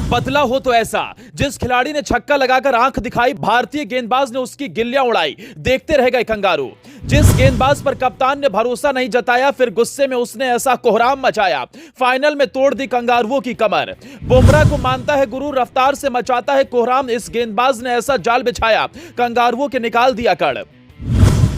बदला हो तो ऐसा। जिस खिलाड़ी ने छक्का लगाकर आंख दिखाई, भारतीय गेंदबाज ने उसकी गिल्लियां उड़ाई, देखते रह गए कंगारू। जिस गेंदबाज पर कप्तान ने भरोसा नहीं जताया, फिर गुस्से में उसने ऐसा कोहराम मचाया, फाइनल में तोड़ दी कंगारुओं की कमर। बुमराह को मानता है गुरु, रफ्तार से मचाता है कोहराम। इस गेंदबाज ने ऐसा जाल बिछाया, कंगारुओं के निकाल दिया कड़।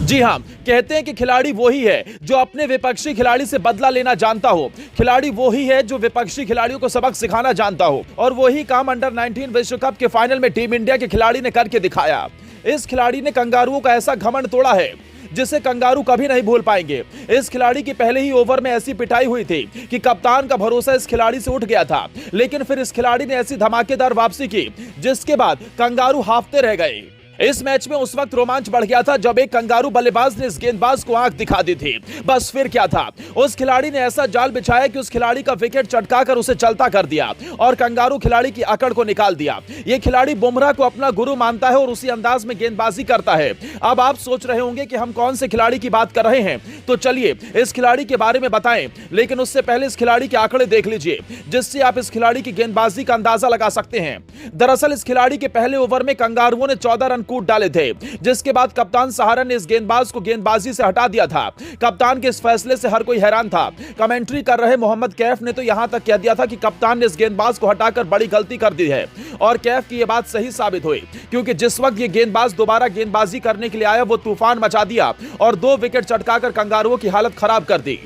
जी हां, कहते हैं कि खिलाड़ी वही है जो अपने विपक्षी खिलाड़ी से बदला लेना जानता हो। खिलाड़ी वही है जो विपक्षी खिलाड़ियों को सबक सिखाना जानता हो, और वही काम अंडर 19 विश्व कप के फाइनल में टीम इंडिया के खिलाड़ी ने करके दिखाया। इस खिलाड़ी ने कंगारुओं का ऐसा घमंड तोड़ा है जिसे कंगारू कभी नहीं भूल पाएंगे। इस खिलाड़ी की पहले ही ओवर में ऐसी पिटाई हुई थी कि कप्तान का भरोसा इस खिलाड़ी से उठ गया था, लेकिन फिर इस खिलाड़ी ने ऐसी धमाकेदार वापसी की जिसके बाद कंगारू हाफते रह गए। इस मैच में उस वक्त रोमांच बढ़ गया था जब एक कंगारू बल्लेबाज ने इस गेंदबाज को आंख दिखा दी थी। बस फिर क्या था, उस खिलाड़ी ने ऐसा जाल बिछाया कि उस खिलाड़ी का विकेट चटकाकर उसे चलता कर दिया और कंगारू खिलाड़ी की अकड़ को निकाल दिया। ये खिलाड़ी बुमराह को अपना गुरु मानता है और उसी अंदाज में गेंदबाजी करता है। अब आप सोच रहे होंगे कि हम कौन से खिलाड़ी की बात कर रहे हैं, तो चलिए इस खिलाड़ी के बारे में बताएं, लेकिन उससे पहले इस खिलाड़ी के आंकड़े देख लीजिए जिससे आप इस खिलाड़ी की गेंदबाजी का अंदाजा लगा सकते हैं। दरअसल इस खिलाड़ी के पहले ओवर में कंगारुओं ने 14 रन कूद डाले थे, जिसके बाद कप्तान सहारा ने इस गेंदबाज को गेंदबाजी से हटा दिया था। कप्तान के इस फैसले से हर कोई हैरान था। कमेंट्री कर रहे मोहम्मद कैफ ने तो यहां तक कह दिया था कि कप्तान ने इस गेंदबाज को हटाकर बड़ी गलती कर दी है, और कैफ की यह बात सही साबित हुई, क्योंकि जिस वक्त ये गेंदबाज दोबारा गेंदबाजी करने के लिए आया, वो तूफान मचा दिया और 2 विकेट चटकाकर कंगारुओं की हालत खराब कर दी।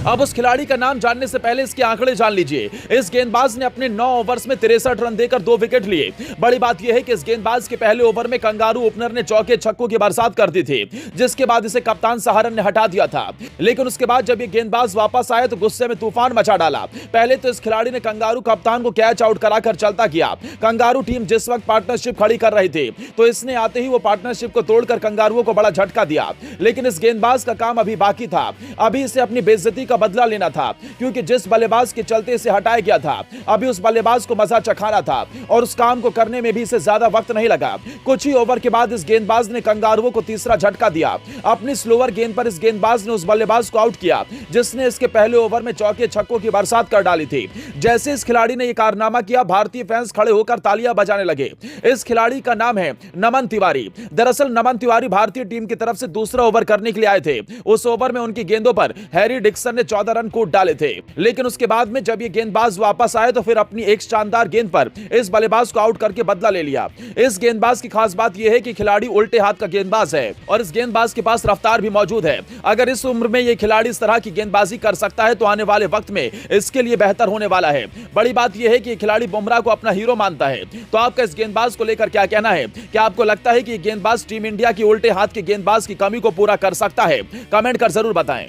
अब उस खिलाड़ी का नाम जानने से पहले इसके आंकड़े जान लीजिए। इस गेंदबाज ने अपने 9 ओवर्स में 63 रन देकर 2 विकेट लिए। बड़ी बात यह है कि इस गेंदबाज के पहले ओवर में कंगारू ओपनर ने चौके छक्कों की बरसात कर दी थी, जिसके बाद इसे कप्तान सहारन ने हटा दिया था। लेकिन उसके बाद जब ये गेंदबाज वापस आए तो गुस्से में तूफान मचा डाला। पहले तो इस खिलाड़ी ने कंगारू कप्तान को कैच आउट कराकर चलता किया। कंगारू टीम जिस वक्त पार्टनरशिप खड़ी कर रही थी, तो इसने आते ही वो पार्टनरशिप को तोड़कर कंगारुओं को बड़ा झटका दिया। लेकिन इस गेंदबाज का काम अभी बाकी था। अभी इसे अपनी बेइज्जती का बदला लेना था, क्योंकि जिस बल्लेबाज के चलते इसे हटाया गया था, अभी उस बल्लेबाज को मजा चखाना था, और उस काम को करने में भी इसे ज्यादा वक्त नहीं लगा। कुछ ही ओवर के बाद इस गेंदबाज ने कंगारुओं को तीसरा झटका दिया। अपनी स्लोअर गेंद पर इस गेंदबाज ने उस बल्लेबाज को आउट किया जिसने इसके पहले ओवर में चौके छक्कों की बरसात कर डाली थी। जैसे इस खिलाड़ी ने यह कारनामा किया, भारतीय फैंस खड़े होकर तालियां बजाने लगे। इस खिलाड़ी का नाम है नमन तिवारी। दरअसल नमन तिवारी भारतीय टीम की तरफ से दूसरा ओवर करने के लिए आए थे। उस ओवर में उनकी गेंदों पर हैरी डिक्सन ने 14 रन कूद डाले थे, लेकिन उसके बाद में जब ये गेंदबाज वापस आए तो फिर अपनी एक शानदार गेंद पर इस बल्लेबाज को आउट करके बदला ले लिया। इस गेंदबाज की खास बात यह है कि खिलाड़ी उल्टे हाथ का गेंदबाज है और इस गेंदबाज के पास रफ्तार भी मौजूद है। अगर इस उम्र में ये खिलाड़ी इस तरह की गेंदबाजी कर सकता है तो आने वाले वक्त में इसके लिए बेहतर होने वाला है। बड़ी बात यह है कि खिलाड़ी बुमराह को अपना हीरो मानता है। तो आपका इस गेंदबाज को लेकर क्या कहना है? क्या आपको लगता है कि गेंदबाज टीम इंडिया की उल्टे हाथ के गेंदबाज की कमी को पूरा कर सकता है? कमेंट कर जरूर बताएं।